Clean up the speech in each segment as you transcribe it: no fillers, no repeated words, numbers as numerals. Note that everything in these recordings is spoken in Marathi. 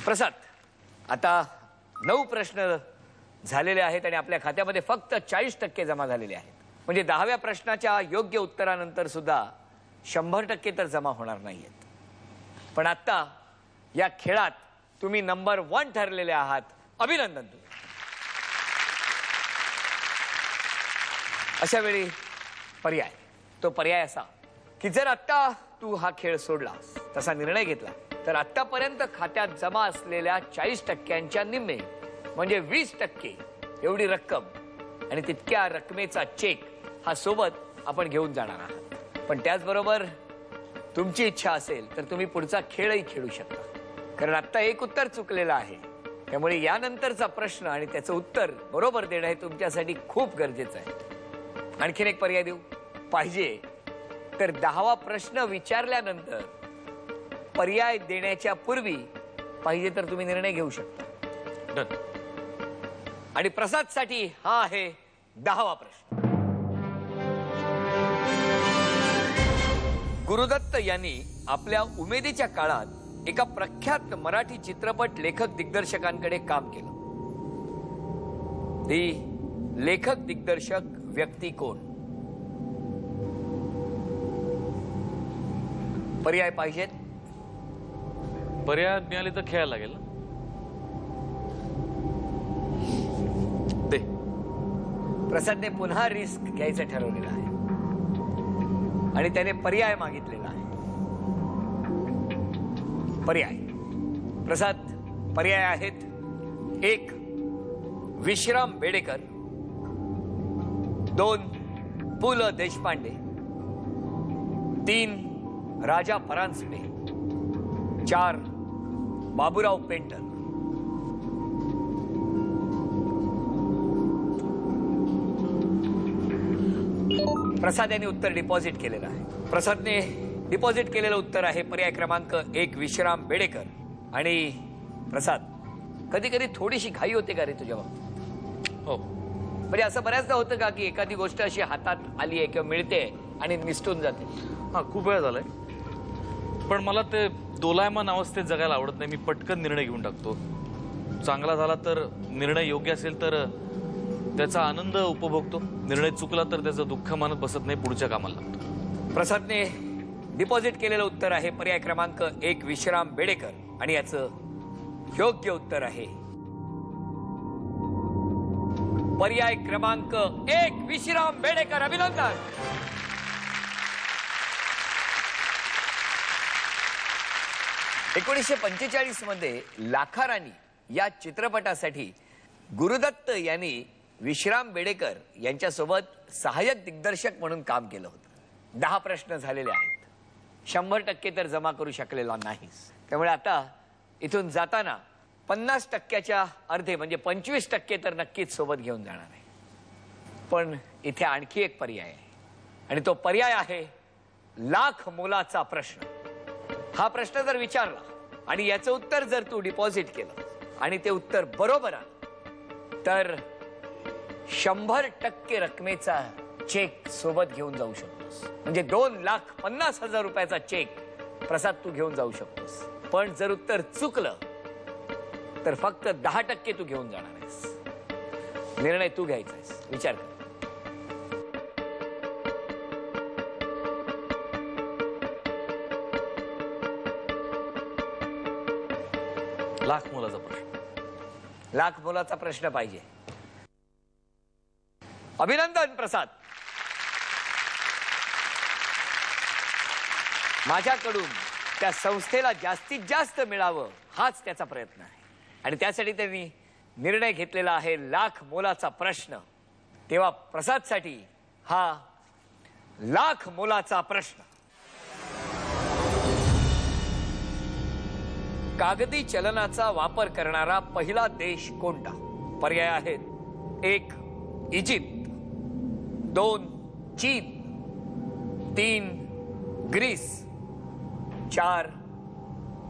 प्रसाद, आता 9 प्रश्न झालेले आहेत आणि आपल्या खात्यामध्ये फक्त 40% जमा झालेले आहेत. म्हणजे 10व्या प्रश्नाच्या योग्य उत्तरानंतर सुद्धा 100% तर जमा होणार नाहीत. पण आता या खेळात तुम्ही नंबर 1 ठरलेले आहात. अभिनंदन तुम्ही. अशा वेळी पर्याय, तो पर्याय असा की जर आता तू हा खेळ सोडलास, तसा निर्णय घेतला, तर आतापर्यंत खात्यात जमा असलेल्या 40%च्या निम्मे म्हणजे 20% एवढी रक्कम आणि तितक्या रकमेचा चेक हा सोबत आपण घेऊन जाणार आहात. पण त्याचबरोबर तुमची इच्छा असेल तर तुम्ही पुढचा खेळही खेळू शकता. कारण आता एक उत्तर चुकलेलं आहे. त्यामुळे यानंतरचा प्रश्न आणि त्याचं उत्तर बरोबर देणं हे तुमच्यासाठी खूप गरजेचं आहे. आणखीन एक पर्याय देऊ पाहिजे तर 10वा प्रश्न विचारल्यानंतर पर्याय देण्याच्या पूर्वी पाहिजे तर तुम्ही निर्णय घेऊ शकता. आणि प्रसादसाठी हा आहे 10वा प्रश्न. गुरुदत्त यांनी आपल्या उमेदीच्या काळात एका प्रख्यात मराठी चित्रपट लेखक दिग्दर्शकांकडे काम केलं. ती लेखक दिग्दर्शक व्यक्ती कोण? पर्याय पाहिजेत? पर्याय मिळाले तर खेळायला लागेल ना. दे. प्रसादने पुन्हा रिस्क घ्यायचं ठरवलेलं आहे आणि त्याने पर्याय मागितलेला आहे. पर्याय प्रसाद, पर्याय आहेत: 1 विश्राम बेडेकर, 2 पु ल देशपांडे, 3 राजा परांजपे, 4 बाबूराव पेंटर. प्रसाद यांनी उत्तर डिपॉझिट केलेलं आहे. प्रसादने डिपॉझिट केलेलं उत्तर आहे पर्याय क्रमांक 1 विश्राम बेडेकर. आणि प्रसाद, कधी कधी थोडीशी घाई होते का रे तुझ्या बाबतीत? हो. म्हणजे असं बऱ्याचदा होतं का की एखादी गोष्ट अशी हातात आली आहे किंवा मिळते आणि निसटून जाते? हा, खूप वेळ झालाय. पण मला ते दोलायमान अवस्थेत जगायला आवडत नाही. मी पटकन निर्णय घेऊन टाकतो. चांगला झाला तर निर्णय योग्य असेल तर त्याचा आनंद उपभोगतो. निर्णय चुकला तर त्याचं दुःख मानत बसत नाही, पुढच्या कामाला लागतो. प्रसादने डिपॉझिट केलेलं उत्तर आहे पर्याय क्रमांक 1 विश्राम बेडेकर आणि याचं योग्य उत्तर आहे पर्याय क्रमांक 1 विश्राम बेडेकर. अभिनंदन. एकोणीसशे 45 मध्ये लाखाराणी या चित्रपटासाठी गुरुदत्त यांनी विश्राम बेडेकर यांच्यासोबत सहाय्यक दिग्दर्शक म्हणून काम केलं होतं. 10 प्रश्न झालेले आहेत. 100% तर जमा करू शकलेला नाहीस. त्यामुळे आता इथून जाताना 50%च्या अर्धे म्हणजे 25% तर नक्कीच सोबत घेऊन जाणार आहे. पण इथे आणखी एक पर्याय आहे आणि तो पर्याय आहे लाख मोलाचा प्रश्न. हा प्रश्न जर विचारला आणि याचं उत्तर जर तू डिपॉझिट केलं आणि ते उत्तर बरोबर आलं तर 100% रकमेचा चेक सोबत घेऊन जाऊ शकतोस. म्हणजे 2,50,000 रुपयाचा चेक प्रसाद तू घेऊन जाऊ शकतोस. पण जर उत्तर चुकलं तर फक्त 10% तू घेऊन जाणार आहेस. निर्णय तू घ्यायचा आहेस. विचार कर. लाख मोलाचा प्रश्न. लाख मोलाचा प्रश्न पाहिजे. अभिनंदन प्रसाद. माझ्याकडून त्या संस्थेला जास्तीत जास्त मिळावं हाच त्याचा प्रयत्न आहे आणि त्यासाठी त्यांनी निर्णय घेतलेला आहे लाख मोलाचा प्रश्न. तेव्हा प्रसादसाठी हा लाख मोलाचा प्रश्न. कागदी चलनाचा वापर करणारा पहिला देश कोणता? पर्याय आहेत: 1 इजिप्त, 2 चीन, 3 ग्रीस, 4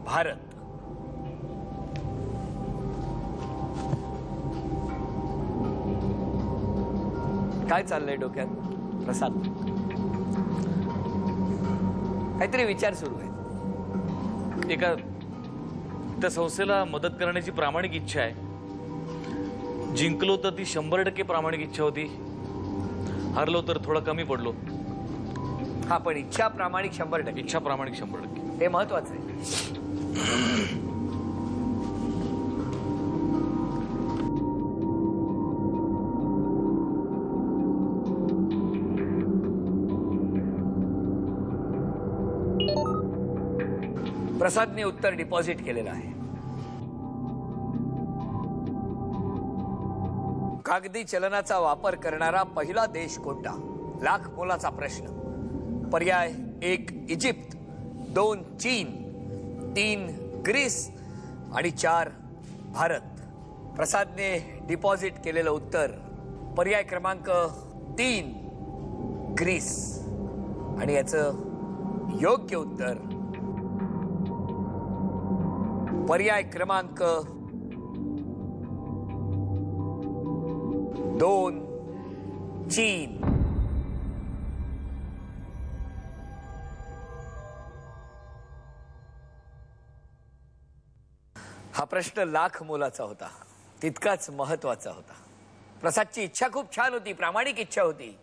भारत. काय चाललंय डोक्यात प्रसाद? काहीतरी विचार सुरू आहे. एका त्या संस्थेला मदत करण्याची प्रामाणिक इच्छा आहे. जिंकलो तर ती 100% प्रामाणिक इच्छा होती, हरलो तर थोडं कमी पडलो. हा, पण इच्छा प्रामाणिक 100%. इच्छा प्रामाणिक 100%. हे महत्वाचं आहे. प्रसादने उत्तर डिपॉझिट केलेलं आहे. कागदी चलनाचा वापर करणारा पहिला देश कोणता? लाख मोलाचा प्रश्न. पर्याय 1 इजिप्त, 2 चीन, 3 ग्रीस आणि 4 भारत. प्रसादने डिपॉझिट केलेलं उत्तर पर्याय क्रमांक 3 ग्रीस. आणि याचं योग्य उत्तर पर्याय क्रमांक 2 चीन. हा प्रश्न लाख मोलाचा होता, तितकाच महत्वाचा होता. प्रसादची इच्छा खूप छान होती, प्रामाणिक इच्छा होती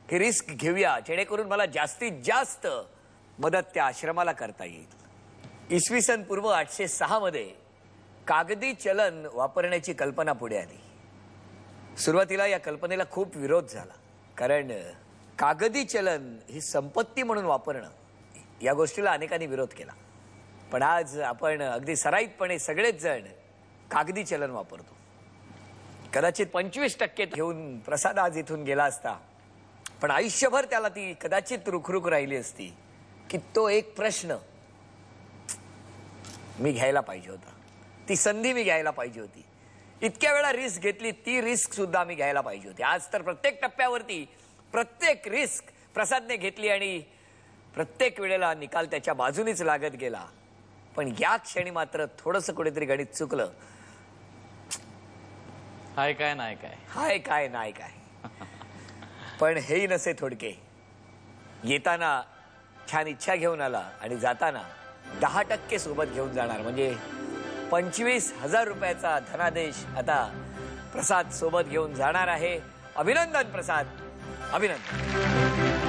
की रिस्क घेऊया जेणेकरून मला जास्तीत जास्त मदत त्या आश्रमाला करता येईल. इसवी सन पूर्व 806 मध्ये कागदी चलन वापरण्याची कल्पना पुढे आली. सुरुवातीला या कल्पनेला खूप विरोध झाला, कारण कागदी चलन ही संपत्ती म्हणून वापरणं या गोष्टीला अनेकांनी विरोध केला. पण आज आपण अगदी सराईतपणे सगळेच जण कागदी चलन वापरतो. कदाचित 25% घेऊन प्रसाद आज इथून गेला असता, पण आयुष्यभर त्याला ती कदाचित रुखरुख राहिली असती की तो एक प्रश्न मी घ्यायला पाहिजे होता, ती संधी मी घ्यायला पाहिजे होती, इतक्या वेळा रिस्क घेतली, ती रिस्क सुद्धा मी घ्यायला पाहिजे होती. आज तर प्रत्येक टप्प्यावरती प्रत्येक रिस्क प्रसादने घेतली आणि प्रत्येक वेळेला निकाल त्याच्या बाजूनीच लागत गेला. पण या क्षणी मात्र थोडंसं कुठेतरी गणित चुकलं. हाय काय नाही काय, हाय काय नाही काय. पण हेही नसे थोडके. येताना छान इच्छा घेऊन आला आणि जाताना 10% सोबत घेऊन जाणार, म्हणजे 25,000 रुपयाचा धनादेश आता प्रसाद सोबत घेऊन जाणार आहे. अभिनंदन प्रसाद, अभिनंदन.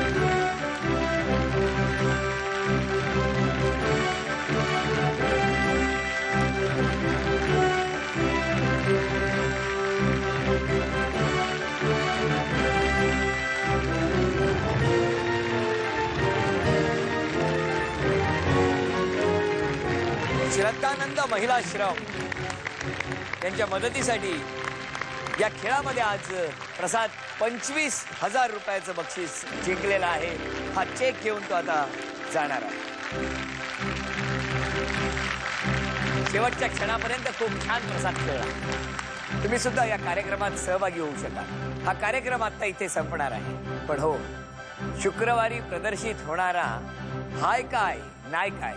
श्रद्धानंद महिलाश्रम यांच्या मदतीसाठी या खेळामध्ये आज प्रसाद 25,000 रुपयाचं बक्षीस जिंकलेला आहे. हा चेक घेऊन तो आता जाणार आहे. शेवटच्या क्षणापर्यंत खूप छान प्रसाद खेळला. तुम्ही सुद्धा या कार्यक्रमात सहभागी होऊ शकाल. हा कार्यक्रम आता इथे संपणार आहे, पण हो, शुक्रवारी प्रदर्शित होणारा हाय काय नाही काय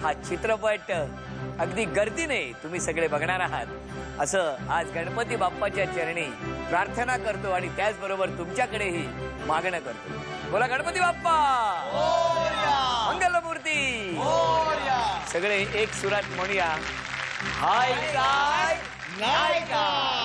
हा चित्रपट अगदी गर्दीने तुम्ही सगळे बघणार आहात असं आज गणपती बाप्पाच्या चरणी प्रार्थना करतो आणि त्याचबरोबर तुमच्याकडेही मागणं करतो. बोला गणपती बाप्पा मंगलमूर्ती. सगळे एक सुरात म्हणूया, हाय काय नाही काय.